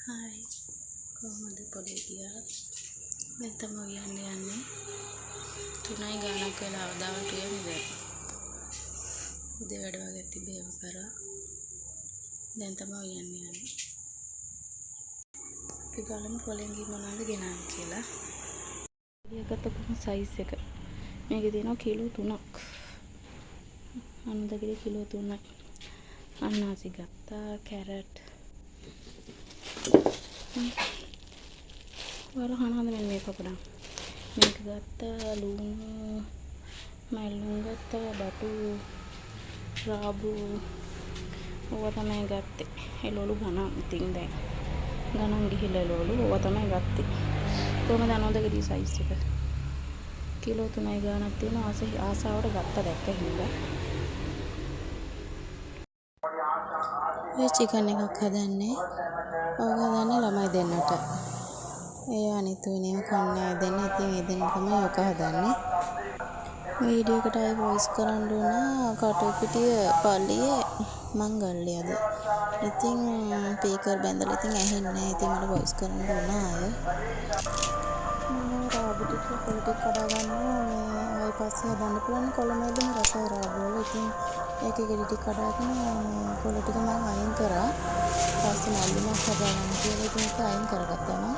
Hai, කොහොමද පොලේ ගියා? දැන් තමයි යන්නේ. 3යි ගානක් වෙලා අවදාවට යන්නේ දැන්. උදේ වැඩ වගේ තිබේව කරා. දැන් තමයි යන්නේ. අපි බලමු පොලෙන් ගිහින් මොනවද ගෙනාවේ කියලා. ඊයකට කොහොම සයිස් එක. මේකේ තියෙනවා කිලෝ 3ක්. අනුදගිරි කිලෝ 3ක්. අන්නාසි ගත්තා, කැරට්. වරහනද මේ පපඩම්. මේක ගත්තා ලුණු, මල්ලුම් ගත්තා, බටු, රාබු. ඕවා තමයි ගත්තේ. එළවලු ගණන් ඉතින් දැන්. ගණන් ගිහිල්ලා එළවලු ඕවා තමයි ගත්තේ. කොහමද අනුදගිරි සයිස් එක? කිලෝ 3යි ගානක් තියෙනවා. ආසාවට ගත්ත දැක්ක හින්දා. මේ චිකන් එකක් හදන්නේ. ඔය හදන්නේ ළමයි දෙන්නට. ඒ අනිත් වෙනේම කන්නේ දෙන්න. ඉතින් ඒ දෙන්න තමයි ඔක හදන්නේ. වීඩියෝ එකට ආයෙ වොයිස් කරන්න උනා කටුපිටිය පල්ලියේ මංගල්‍යයද. ඉතින් ස්පීකර් බැඳලා ඉතින් ඇහෙන්නේ නැහැ. ඉතින් මට වොයිස් කරන්න උනා ආයෙ. රාබු ටික කොළ ටික කඩා ගන්නවා. මේ ආයෙ පස්සේ හදන්න පුළුවන් කොළමෙදම රසයි රාබු වල. ඉතින් ඒකේ ගෙඩි ටික කඩාගෙන කොළ ටික මම අයින් කරා. පස්සේ මල්ලිමක් හදාගන්න කියලා ඉතින් ඒක අයින් කරගත්තා මම.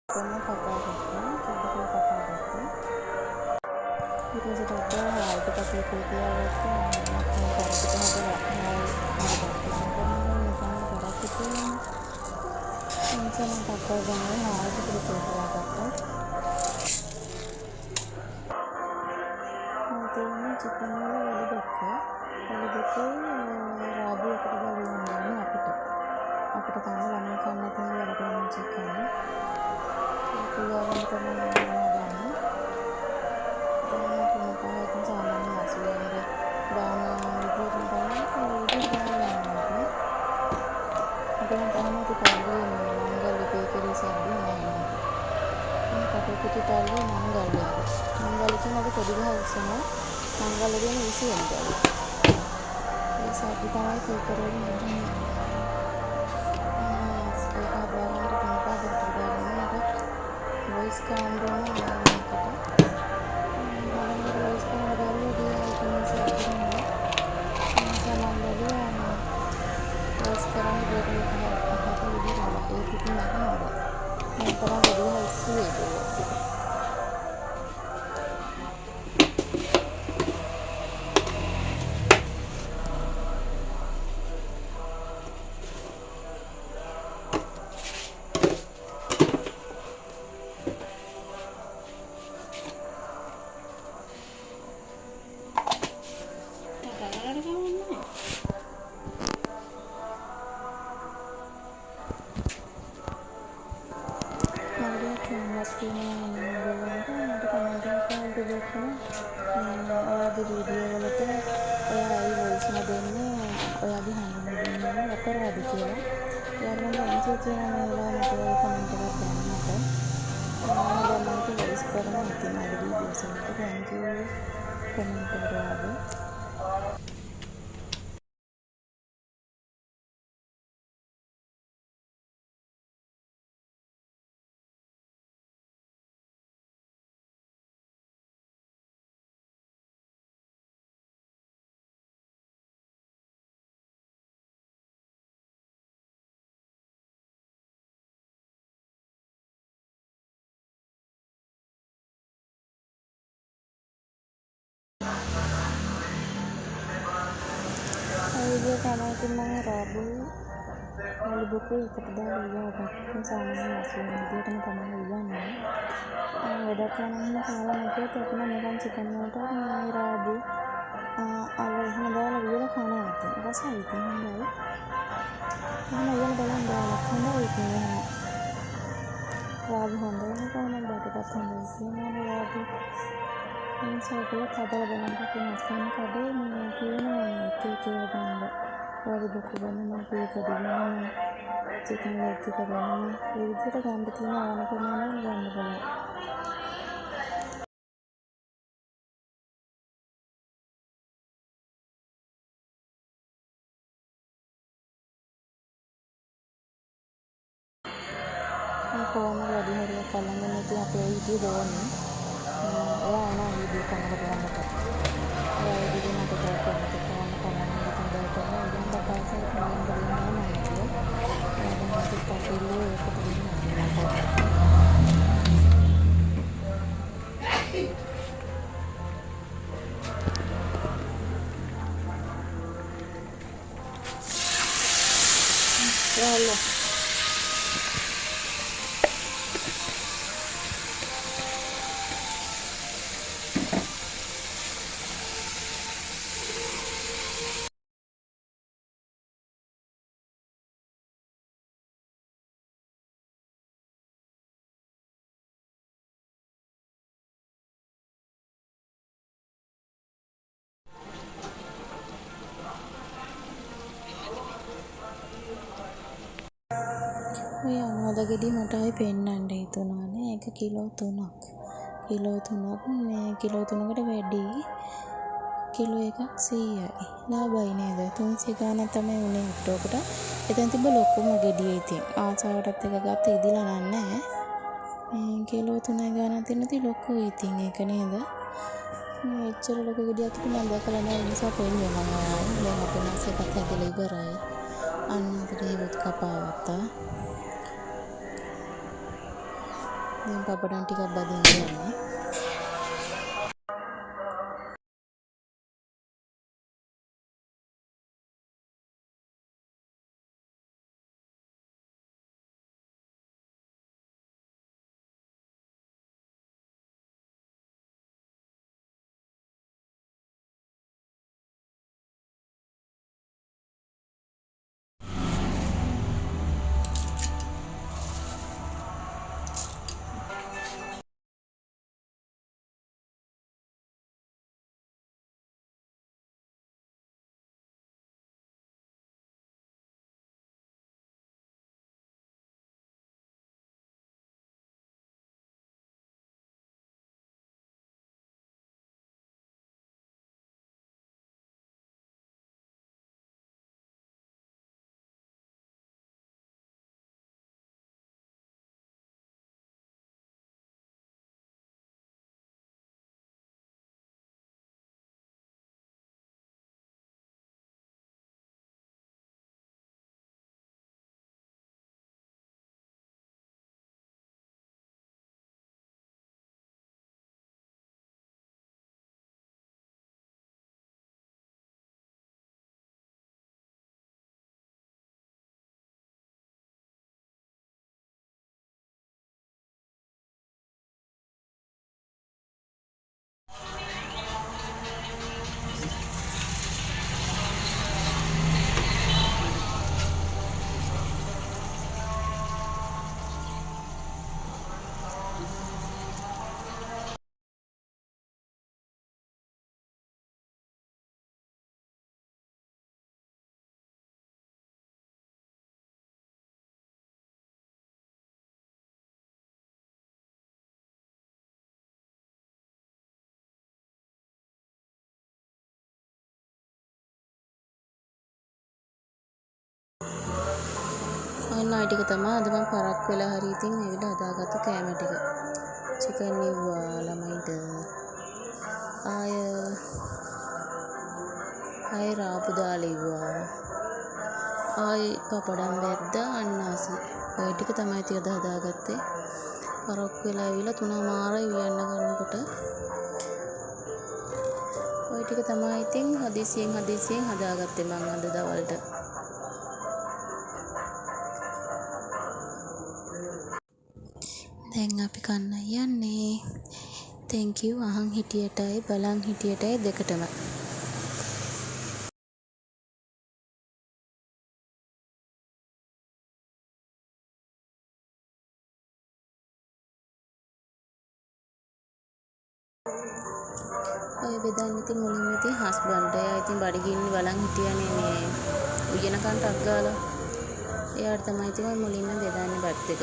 කොන්න කපා ගත්තා. චුට්ටක් කපා ගත්තා. ඊට පස්සේ ඩබ්බා හාල් ටිකක් ලොකුයි තියාගත්තා. මම කරට හදලා හාල් එනිසා මම කපා ගන්න හාල් ටික ලොකුයි තියාගත්තා. මම තියෙන්නේ චිකන් වල වලි දැක්කා. වලි දෙකේ රාබු එකට ගලවන්න ඕනේ අපිට. අපිට කන්න ළමයි කන්න නැතිව වලකන චිකන්. ඒක ගාවන්න තමයි මම හදන්නේ. දැන් තුන පහකින් සාමාන්‍ය මසුලෙන්ද දාන විදිහට තමයි දාන්නේ. අදම තමයි පල්ලියේ මංගල්‍ය බේකරි සබ්බේ නෑනේ. මේ කටුපිටි පල්ලියේ මංගල්‍යද. මංගල්‍ය කියන අද පොඩි ගහ උස්සනවා. මංගල්‍ය කියන 20 වෙනිදා. ඒ සබ්බි තමයි බේකරි වලින් ගහන්නේ. ඒක හදාගන්න තුන පහකට දාගන්න මට වොයිස් කරන්න ඕනේ මේකට. වොයිස් කරන්න බැරුව ගියා ඉතින් සබ්බිනේ. සමහරවල් බැලුවා වොයිස් කරන්න බැරි එක විදිහට ඒක ඉතින් නැහනද. මම තමයි ගියා ඉස්සෙල්ලා ඒක. ඔයාගේ වීඩියෝ වලට ඔයා ආයි වොයිස් නදන්නේ ඔයාගේ හැන්ඩල් නදන්නේ අපරාධ කියලා. එයාට මම ඇන්සර් කියනවා මේ වෙලාවේ මට ඔය කමෙන්ට් එකක් දාන්න මට. මම දැන් මට වොයිස් කරනවා ඉතින් මගේ වීඩියෝස් වලට thank you කමෙන්ට් එකට ඔයාගේ. video තමයි ඉතින් මම රාබු වලි බුකේ එකට දාලා ඉවරකට සාමාන්‍ය මසුලෙන් විදියටම තමයි ඉවන්නේ. වැඩක් කරන එහෙම කාලා නැතුවත් අපි නම් නිකන් චිකන් වලට මේ රාබු අල එහෙම දාලා වියලා කනවා ඉතින්. රසයි ඉතින් හොඳයි. එහෙම ඉවන බලන් දාලා හොඳයි ඉතින් එහෙම. රාබු හොඳයි කොහොමද බටටත් හොඳයි කියනවා රාබු. එනිසා කඩලා බලන්න අපි මස්කන්න කඩේ මේ කියනවා මේ කේක් එක ගන්න. වලි බුක ගන්න මම කේක් එක දෙන්න චිකන් ලෙග් එක ගැනම ඒ විදිහට ගන්න තියෙන ඕන ප්‍රමාණයක් ගන්න පුළුවන්. මේ කොහොමද වැඩි හරියක් අල්ලගෙන ඉතින් අපේ වීඩියෝ දාන්නේ. එයා එනවා වීඩියෝ කරනකොට වන්නට. එයා ඒ වීඩියෝ මට ටැග් කරනකොට කොහොම කරන්නේ ඉතින් ටැග් කරනවා. ඉතින් බතාවක මම දෙන්නේ නැහැ මම. එයාගෙන් මට පස්සේ ඒකට දෙන්න. Yalla. ඔය අනුවද ගෙඩි මට ආයේ පෙන්නන්න හිතුණානේ. ඒක කිලෝ 3ක්. කිලෝ 3ක් මේ කිලෝ 3කට වැඩි කිලෝ එකක් 100යි. ලාභයි නේද? 300 ගාණක් තමයි උනේ ඔක්ටෝබරට. එතෙන් තිබ්බ ලොකුම ගෙඩිය ඉතින්. ආසාවටත් එක ගත්ත ඉදිලා නැහැ. මේ කිලෝ 3යි ගාණක් තියෙන ති ලොකුයි ඉතින් ඒක නේද? මේ එච්චර ලොකු ගෙඩියක් ඉතින් මම දැකලා නැහැ. ඒ නිසා පෙන්නේ මම ආයේ. දැන් අපේ මාස එකත් හැදලා ඉවරයි. අන්න අපිට ඒකත් කපාවත්තා. දැන් පපඩම් ටිකක් බදින්න යන්නේ. ඔන්න ආයි ටික තමයි අද මම පරක් වෙලා හරි ඉතින් ඇවිල්ලා හදාගත්ත කෑම ටික. චිකන් නිව්වා ළමයිට. ආය රාපු දාලිව්වා. ආයි පපඩම් බැද්දා අන්නාසි. ඔය ටික තමයි ඉතින් අද හදාගත්තේ. පරක් වෙලා ඇවිල්ලා 3:00 උයන්න ගන්නකොට ඔය ටික තමයි ඉතින් හදිසියෙන් හදාගත්තේ මම අද දවල්ට. දැන් අපි කන්න යන්නේ. thank you අහන් හිටියටයි බලන් හිටියටයි දෙකටම. ඔය බෙදන්න ඉතින් මුලින්ම ඉතින් හස්බන්ඩ් එයා ඉතින් බඩගින්න බලන් හිටියානේ මේ උයනකන්ට අග්ගාලා. එයාට තමයි ඉතින් මුලින්ම දෙදාන්නේ බත් එක.